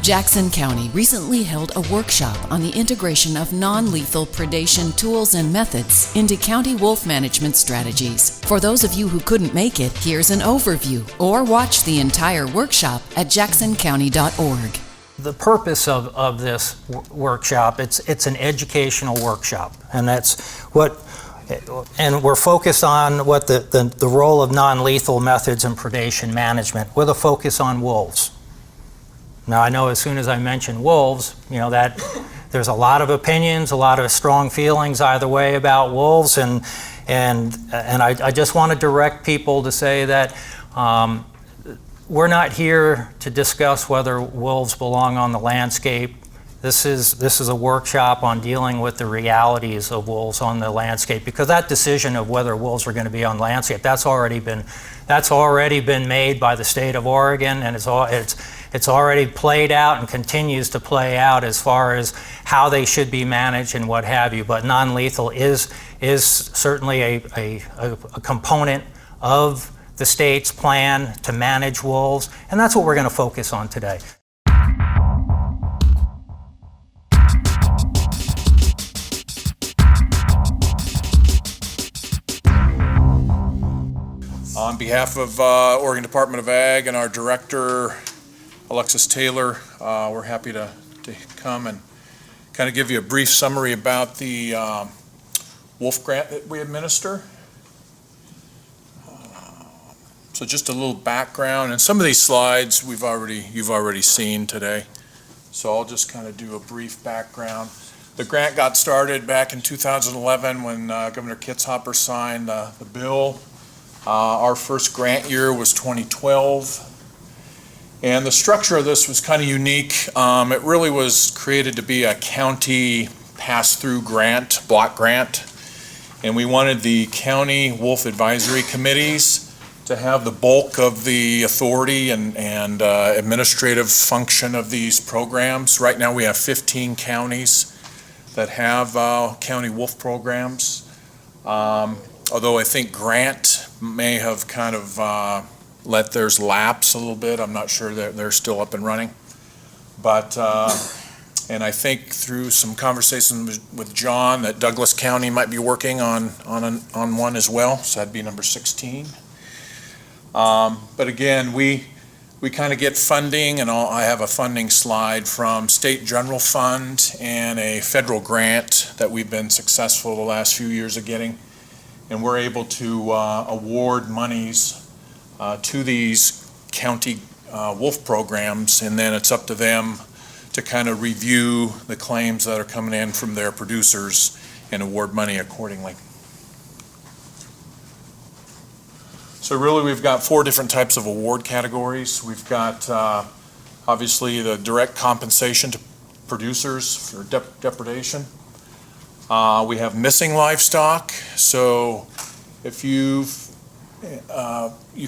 Jackson County recently held a workshop on the integration of non-lethal predation tools and methods into county wolf management strategies. For those of you who couldn't make it, here's an overview, or watch the entire workshop at jacksoncounty.org. The purpose of this workshop, it's an educational workshop, and that's what, and we're focused on what the role of non-lethal methods in predation management with a focus on wolves. Now, I know as soon as I mention wolves, you know, that there's a lot of opinions, a lot of strong feelings either way about wolves, and I just want to direct people to say that we're not here to discuss whether wolves belong on the landscape. This is a workshop on dealing with the realities of wolves on the landscape, because that decision of whether wolves are going to be on landscape, that's already been made by the state of Oregon, and it's already played out and continues to play out as far as how they should be managed and what have you. But non-lethal is certainly a component of the state's plan to manage wolves, and that's what we're going to focus on today. On behalf of Oregon Department of Ag and our director, Alexis Taylor, we're happy to come and kind of give you a brief summary about the wolf grant that we administer. So just a little background, and some of these slides you've already seen today. So I'll just kind of do a brief background. The grant got started back in 2011 when Governor Kitzhaber signed the bill. Our first grant year was 2012. And the structure of this was kind of unique. It really was created to be a county pass-through grant, block grant. And we wanted the county wolf advisory committees to have the bulk of the authority and administrative function of these programs. Right now we have 15 counties that have county wolf programs. Although I think Grant may have kind of let theirs lapse a little bit. I'm not sure that they're still up and running. But, and I think through some conversations with John that Douglas County might be working on one as well. So that'd be number 16. But again, we kind of get funding, and I have a funding slide from State General Fund and a federal grant that we've been successful the last few years of getting. And we're able to award monies to these county wolf programs, and then it's up to them to kind of review the claims that are coming in from their producers and award money accordingly. So really we've got 4 different types of award categories. We've got obviously the direct compensation to producers for depredation. We have missing livestock. So if you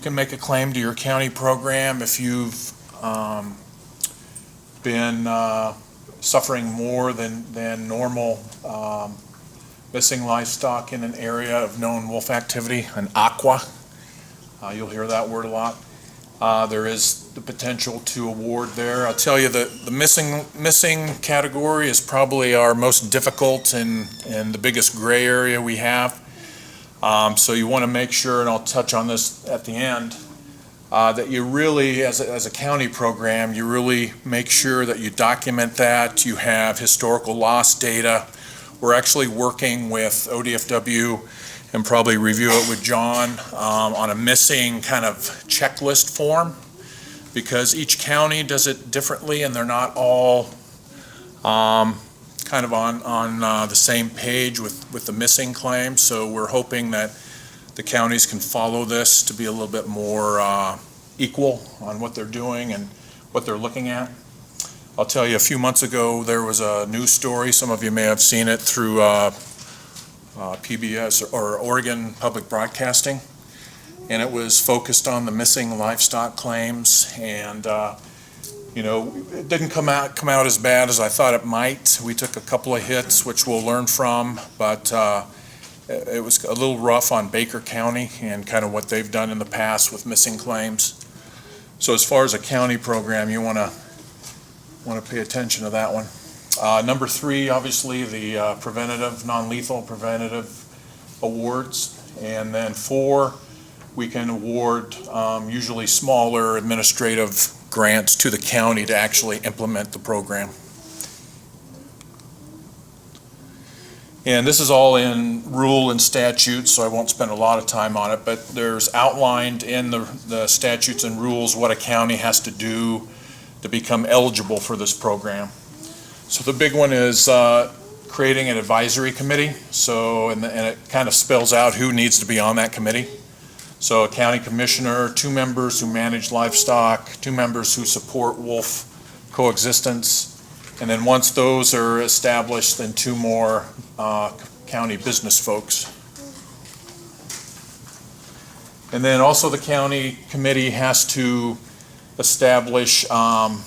can make a claim to your county program if you've been suffering more than normal missing livestock in an area of known wolf activity, an aqua. You'll hear that word a lot. There is the potential to award there. I'll tell you that the missing category is probably our most difficult and the biggest gray area we have. So you want to make sure, and I'll touch on this at the end, that you really, as a county program, you really make sure that you document that, you have historical loss data. We're actually working with ODFW and probably review it with John on a missing kind of checklist form, because each county does it differently and they're not all kind of on the same page with the missing claims. So we're hoping that the counties can follow this to be a little bit more equal on what they're doing and what they're looking at. I'll tell you, a few months ago there was a news story, some of you may have seen it through PBS or Oregon Public Broadcasting, and it was focused on the missing livestock claims, and you know, it didn't come out as bad as I thought it might. We took a couple of hits, which we'll learn from, but it was a little rough on Baker County and kind of what they've done in the past with missing claims. So as far as a county program, you want to want to pay attention to that one. Number 3, obviously, the non-lethal preventative awards. And then 4, we can award usually smaller administrative grants to the county to actually implement the program. And this is all in rule and statutes, so I won't spend a lot of time on it, but there's outlined in the statutes and rules what a county has to do to become eligible for this program. So the big one is creating an advisory committee. So, and it kind of spells out who needs to be on that committee. So a county commissioner, 2 members who manage livestock, 2 members who support wolf coexistence, and then once those are established, then 2 more county business folks. And then also the county committee has to establish a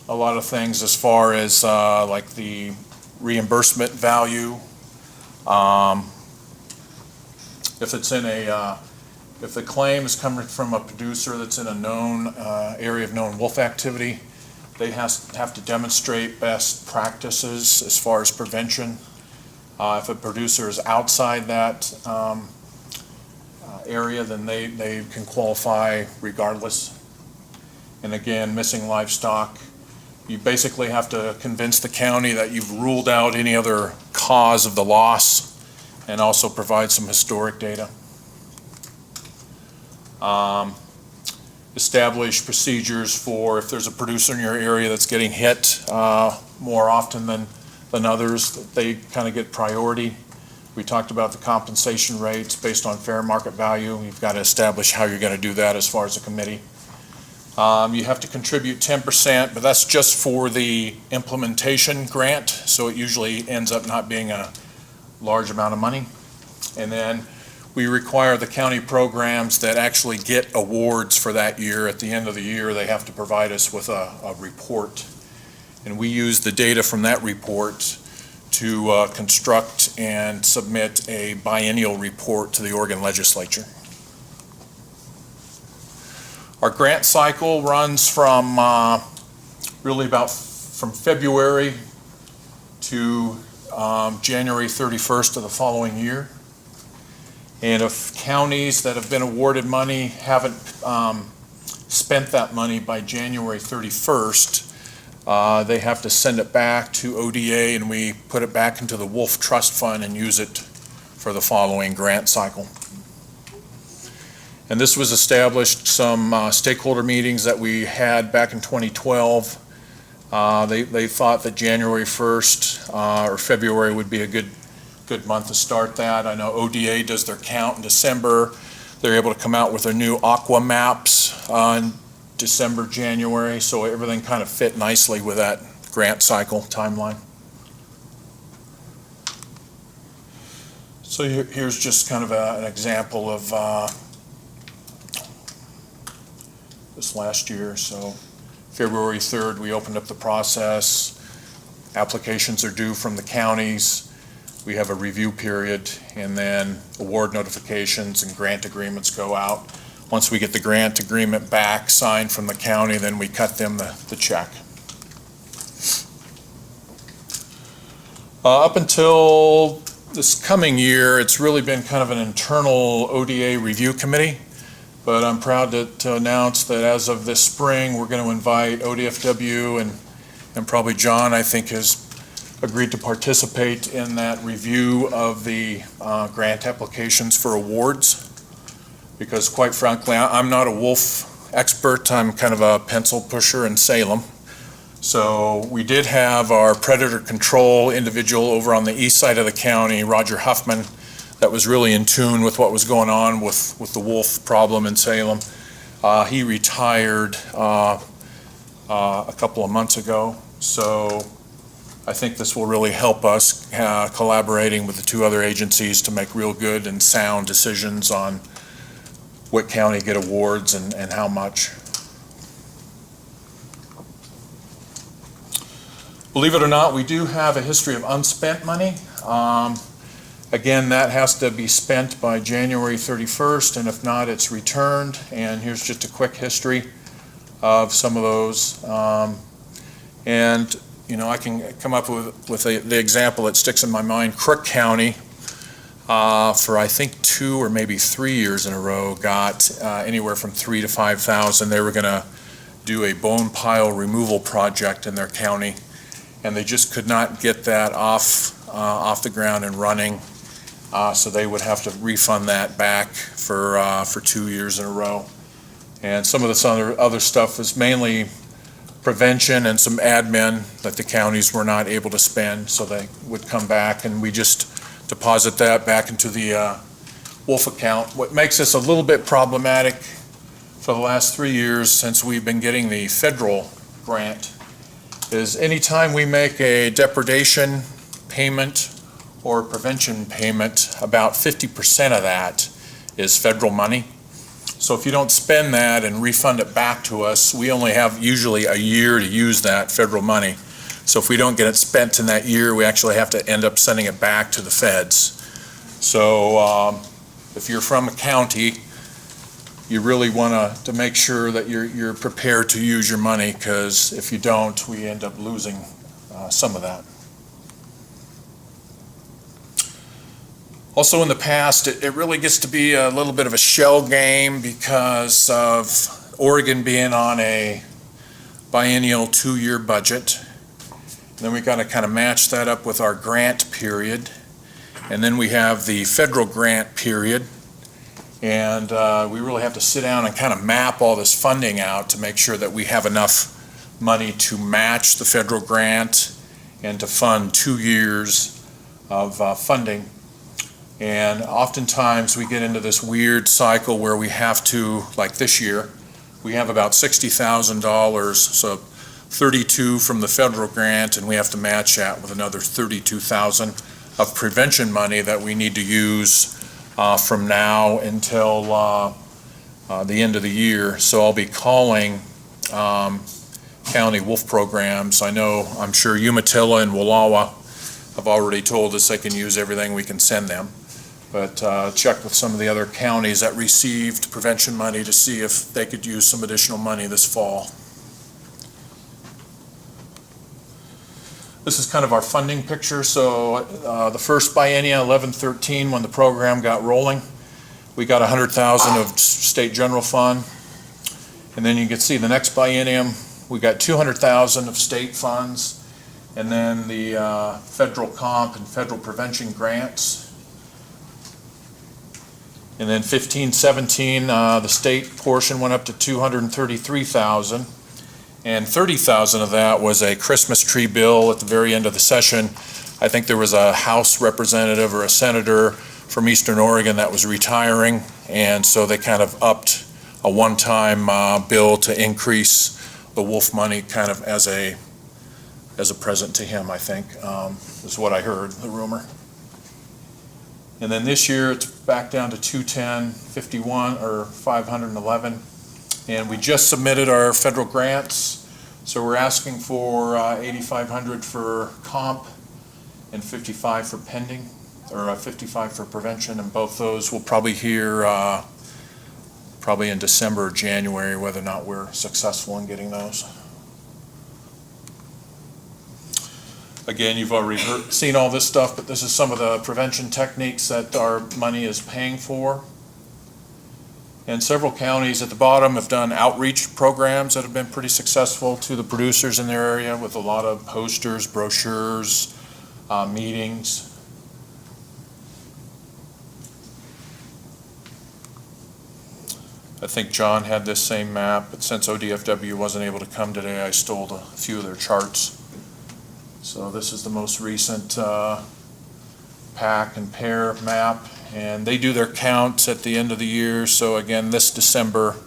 lot of things as far as like the reimbursement value. If it's in a if the claim is coming from a producer that's in a known area of known wolf activity, they have to demonstrate best practices as far as prevention. If a producer is outside that area, then they can qualify regardless. And again, missing livestock, you basically have to convince the county that you've ruled out any other cause of the loss and also provide some historic data. Establish procedures for if there's a producer in your area that's getting hit more often than others, they kind of get priority. We talked about the compensation rates based on fair market value. You've got to establish how you're going to do that as far as a committee. You have to contribute 10%, but that's just for the implementation grant, so it usually ends up not being a large amount of money. And then we require the county programs that actually get awards for that year. At the end of the year, they have to provide us with a report. And we use the data from that report to construct and submit a biennial report to the Oregon legislature. Our grant cycle runs from really about from February to January 31st of the following year. And if counties that have been awarded money haven't spent that money by January 31st, they have to send it back to ODA, and we put it back into the Wolf Trust Fund and use it for the following grant cycle. And this was established some stakeholder meetings that we had back in 2012. They thought that January 1st or February would be a good month to start that. I know ODA does their count in December. They're able to come out with their new aqua maps in December, January, so everything kind of fit nicely with that grant cycle timeline. So here's just kind of an example of this last year. So February 3rd, we opened up the process. Applications are due from the counties. We have a review period, and then award notifications and grant agreements go out. Once we get the grant agreement back, signed from the county, then we cut them the check. Up until this coming year, it's really been kind of an internal ODA review committee, but I'm proud to announce that as of this spring, we're going to invite ODFW and probably John, I think, has agreed to participate in that review of the grant applications for awards, because quite frankly, I'm not a wolf expert. I'm kind of a pencil pusher in Salem. So we did have our predator control individual over on the east side of the county, Roger Huffman, that was really in tune with what was going on with the wolf problem in Salem. He retired a couple of months ago. So I think this will really help us collaborating with the 2 other agencies to make real good and sound decisions on what county get awards and how much. Believe it or not, we do have a history of unspent money. Again, that has to be spent by January 31st, and if not, it's returned. And here's just a quick history of some of those. And, I can come up with the example that sticks in my mind. Crook County, for I think 2 or maybe 3 years in a row, got anywhere from $3,000 to $5,000. They were going to do a bone pile removal project in their county, and they just could not get that off the ground and running. So they would have to refund that back for 2 years in a row. And some of this other stuff is mainly prevention and some admin that the counties were not able to spend, so they would come back and we just deposit that back into the wolf account. What makes this a little bit problematic for the last 3 years since we've been getting the federal grant is anytime we make a depredation payment or prevention payment, about 50% of that is federal money. So if you don't spend that and refund it back to us, we only have usually a year to use that federal money. So if we don't get it spent in that year, we actually have to end up sending it back to the feds. So if you're from a county, you really want to make sure that you're prepared to use your money, because if you don't, we end up losing some of that. Also in the past, it really gets to be a little bit of a shell game because of Oregon being on a biennial 2-year budget. And then we got to kind of match that up with our grant period. And then we have the federal grant period. And we really have to sit down and kind of map all this funding out to make sure that we have enough money to match the federal grant and to fund 2 years of funding. And oftentimes we get into this weird cycle where we have to, like this year, we have about $60,000, so 32 from the federal grant, and we have to match that with another 32,000 of prevention money that we need to use from now until the end of the year. So I'll be calling county wolf programs. I'm sure Umatilla and Wallowa have already told us they can use everything we can send them. But check with some of the other counties that received prevention money to see if they could use some additional money this fall. This is kind of our funding picture. So the first biennium, 11-13, when the program got rolling, we got $100,000 of state general fund. And then you can see the next biennium, we got $200,000 of state funds, and then the federal comp and federal prevention grants. And then 15-17, the state portion went up to $233,000, and $30,000 of that was a Christmas tree bill at the very end of the session. I think there was a House representative or a senator from Eastern Oregon that was retiring, and so they kind of upped a one-time bill to increase the wolf money kind of as a present to him, I think, is what I heard, the rumor. And then this year it's back down to 210.51 or 511, and we just submitted our federal grants, so we're asking for 8,500 for comp and 55 for pending, or 55 for prevention, and both those we'll probably hear probably in December or January whether or not we're successful in getting those. Again, you've already seen all this stuff, but this is some of the prevention techniques that our money is paying for. And several counties at the bottom have done outreach programs that have been pretty successful to the producers in their area with a lot of posters, brochures, meetings. I think John had this same map, but since ODFW wasn't able to come today, I stole a few of their charts. So this is the most recent pack and pair map, and they do their counts at the end of the year. So again, this December,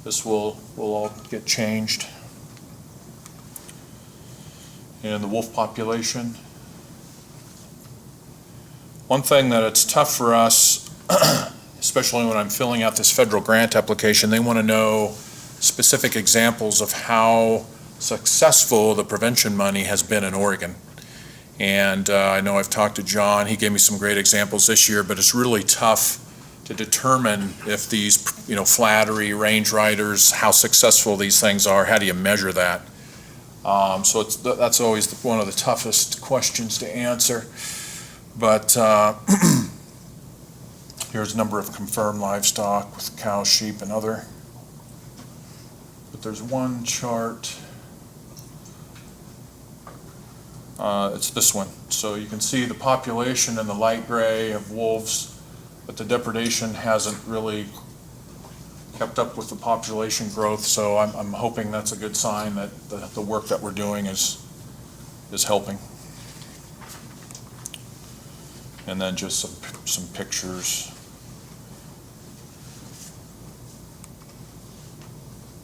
this will all get changed. And the wolf population. One thing that it's tough for us, especially when I'm filling out this federal grant application, they want to know specific examples of how successful the prevention money has been in Oregon. And I know I've talked to John, he gave me some great examples this year, but it's really tough to determine if these, flattery, range riders, how successful these things are. How do you measure that? So that's always one of the toughest questions to answer. But here's a number of confirmed livestock with cows, sheep, and other. But there's one chart. It's this one. So you can see the population in the light gray of wolves, but the depredation hasn't really kept up with the population growth. So I'm hoping that's a good sign that the work that we're doing is helping. And then just some pictures.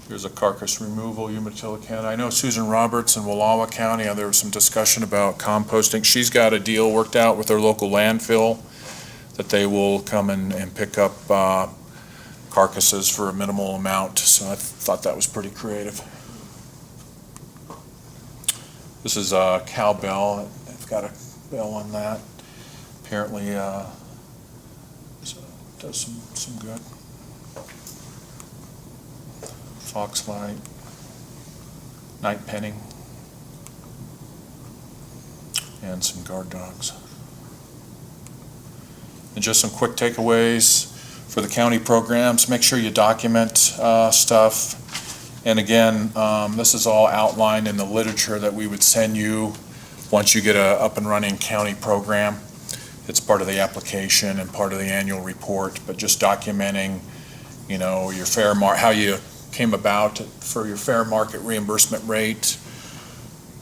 Here's a carcass removal, Umatilla County. I know Susan Roberts in Wallowa County, there was some discussion about composting. She's got a deal worked out with their local landfill that they will come and pick up carcasses for a minimal amount. So I thought that was pretty creative. This is a cowbell. I've got a bell on that. Apparently does some good. Foxlight, night penning, and some guard dogs. And just some quick takeaways for the county programs. Make sure you document stuff. And again, this is all outlined in the literature that we would send you once you get a up and running county program. It's part of the application and part of the annual report, but just documenting, your fair how you came about for your fair market reimbursement rate,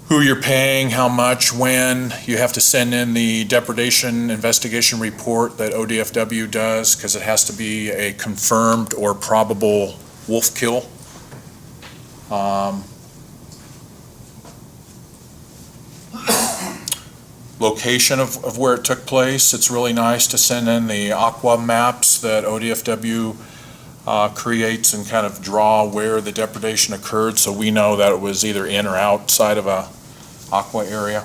who you're paying, how much, when. You have to send in the depredation investigation report that ODFW does, because it has to be a confirmed or probable wolf kill. Location of where it took place. It's really nice to send in the aqua maps that ODFW creates and kind of draw where the depredation occurred, so we know that it was either in or outside of a aqua area.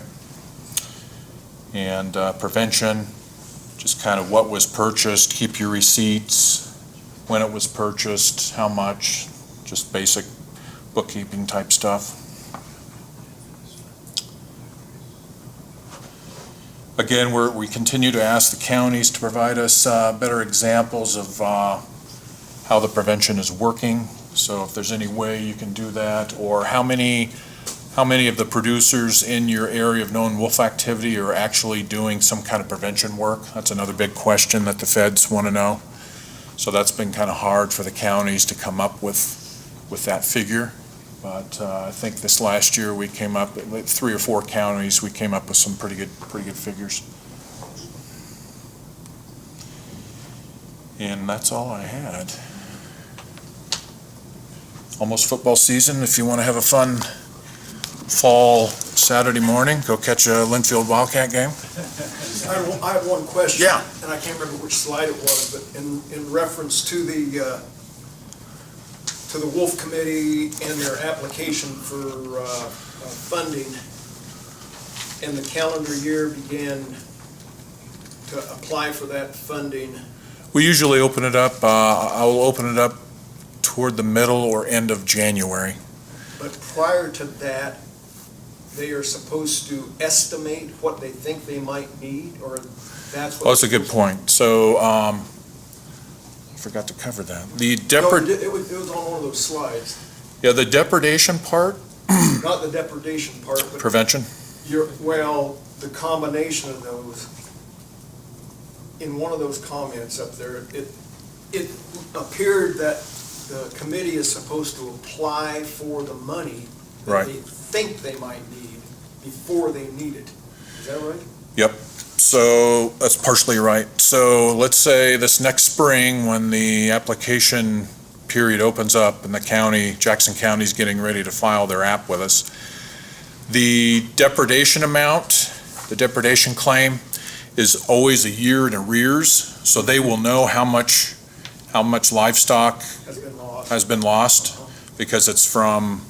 And prevention, just kind of what was purchased, keep your receipts, when it was purchased, how much, just basic bookkeeping type stuff. Again, we continue to ask the counties to provide us better examples of how the prevention is working. So if there's any way you can do that, or how many of the producers in your area of known wolf activity are actually doing some kind of prevention work. That's another big question that the feds want to know. So that's been kind of hard for the counties to come up with that figure. But I think this last year we came up with 3 or 4 counties. We came up with some pretty good figures. And that's all I had. Almost football season. If you want to have a fun fall Saturday morning, go catch a Linfield Wildcat game. I have one question. Yeah. And I can't remember which slide it was, but in reference to the Wolf Committee and their application for funding, and the calendar year began to apply for that funding. We usually open it up. I will open it up toward the middle or end of January. But prior to that, they are supposed to estimate what they think they might need, or that's what? Well, that's a good point. So, I forgot to cover that. It was on one of those slides. Yeah, the depredation part. Not the depredation part, but Prevention. the combination of those. In one of those comments up there, it appeared that the committee is supposed to apply for the money that Right. they think they might need before they need it. Is that right? Yep. So that's partially right. So let's say this next spring, when the application period opens up and Jackson County's getting ready to file their app with us, the depredation amount, the depredation claim is always a year in arrears. So they will know how much livestock has been lost because it's from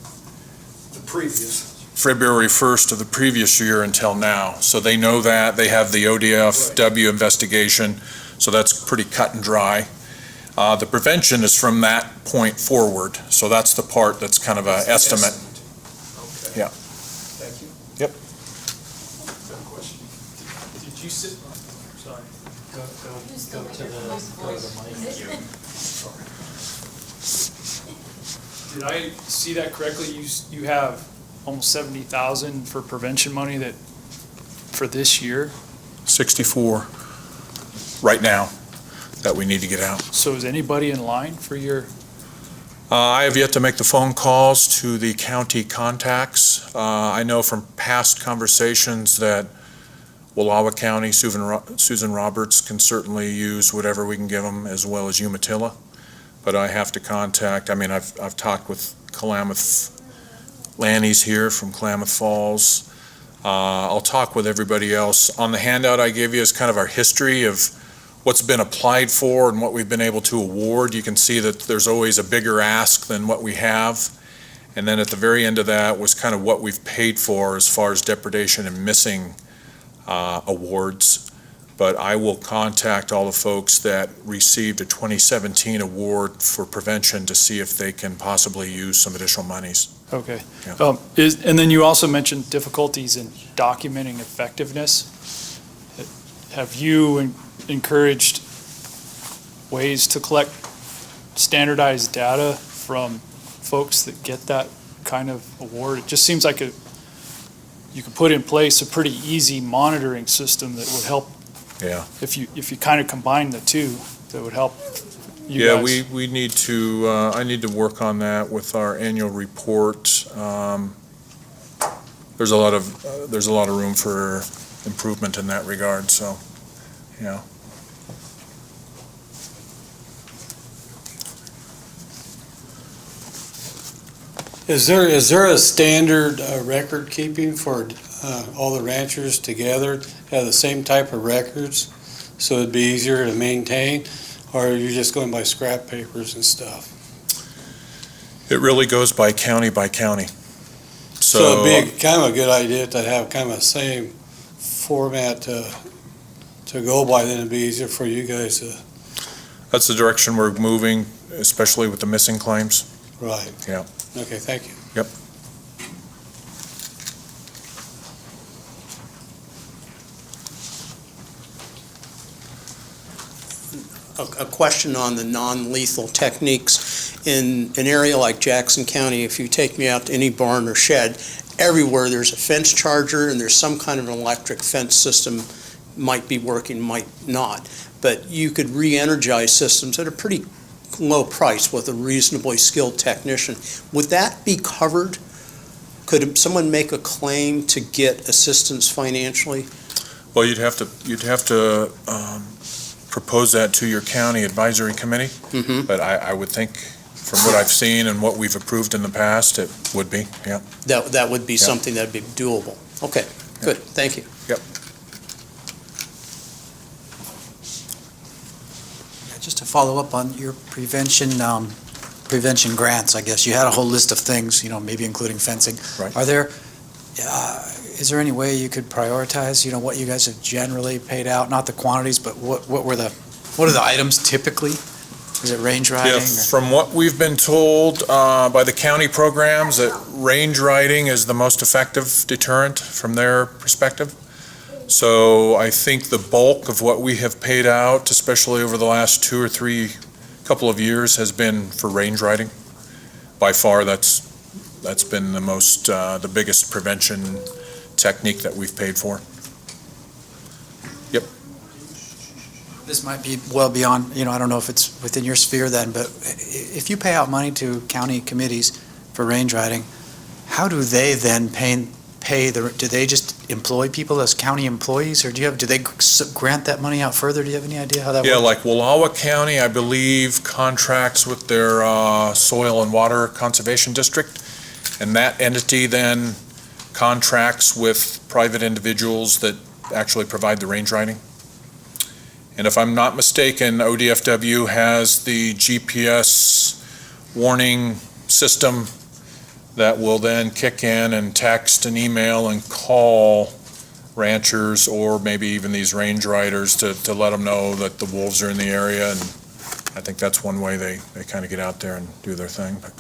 The previous. February 1st of the previous year until now. So they know that. They have the ODFW investigation, so that's pretty cut and dry. The prevention is from that point forward, so that's the part that's kind of an estimate. Okay. Yeah. Thank you. Yep. Good question. Did you sit, sorry. Go to the mic. Did I see that correctly? You have almost 70,000 for prevention money that, for this year? 64 right now that we need to get out. So is anybody in line for your, I have yet to make the phone calls to the county contacts. I know from past conversations that Wallowa County, Susan Roberts can certainly use whatever we can give them, as well as Umatilla. But I have to contact, I've talked with Klamath, Lanny's here from Klamath Falls. I'll talk with everybody else. On the handout I gave you is kind of our history of what's been applied for and what we've been able to award. You can see that there's always a bigger ask than what we have. And then at the very end of that was kind of what we've paid for as far as depredation and missing awards. But I will contact all the folks that received a 2017 award for prevention to see if they can possibly use some additional monies. okay. Yeah. And then you also mentioned difficulties in documenting effectiveness. Have you encouraged ways to collect standardized data from folks that get that kind of award? It just seems like you could put in place a pretty easy monitoring system that would help. Yeah. If you kind of combine the two, that would help you Yeah, guys. we need to, I need to work on that with our annual report. There's a lot of room for improvement in that regard, so, yeah. Is there a standard record keeping for all the ranchers together, have the same type of records, so it'd be easier to maintain, or are you just going by scrap papers and stuff? It really goes by county by county. So it'd be kind of a good idea to have kind of the same format to go by, then it'd be easier for you guys to, That's the direction we're moving, especially with the missing claims. right? Yeah. Okay, thank you. Yep. A question on the non-lethal techniques. In an area like Jackson County, if you take me out to any barn or shed, everywhere there's a fence charger and there's some kind of an electric fence system, might be working, might not. But you could re-energize systems at a pretty low price with a reasonably skilled technician. Would that be covered? Could someone make a claim to get assistance financially? Well, you'd have to propose that to your county advisory committee. Mm-hmm. But I would think, from what I've seen and what we've approved in the past, it would be, yeah. That would be something that'd be doable. Okay, good, thank you. Just to follow up on your prevention grants, I guess, you had a whole list of things, maybe including fencing. Right. Is there any way you could prioritize, what you guys have generally paid out, not the quantities, but what are the items typically? Is it range riding? Yeah, from what we've been told by the county programs, that range riding is the most effective deterrent from their perspective. So I think the bulk of what we have paid out, especially over the last 2 or 3 couple of years, has been for range riding. By far, that's been the biggest prevention technique that we've paid for. Yep. This might be well beyond, I don't know if it's within your sphere then, but if you pay out money to county committees for range riding, how do they then do they just employ people as county employees, or do they grant that money out further? Do you have any idea how that works? Yeah, like Wallowa County, I believe, contracts with their Soil and Water Conservation District, and that entity then contracts with private individuals that actually provide the range riding. And if I'm not mistaken, ODFW has the GPS warning system that will then kick in and text and email and call ranchers, or maybe even these range riders, to let them know that the wolves are in the area. And I think that's one way they kind of get out there and do their thing. But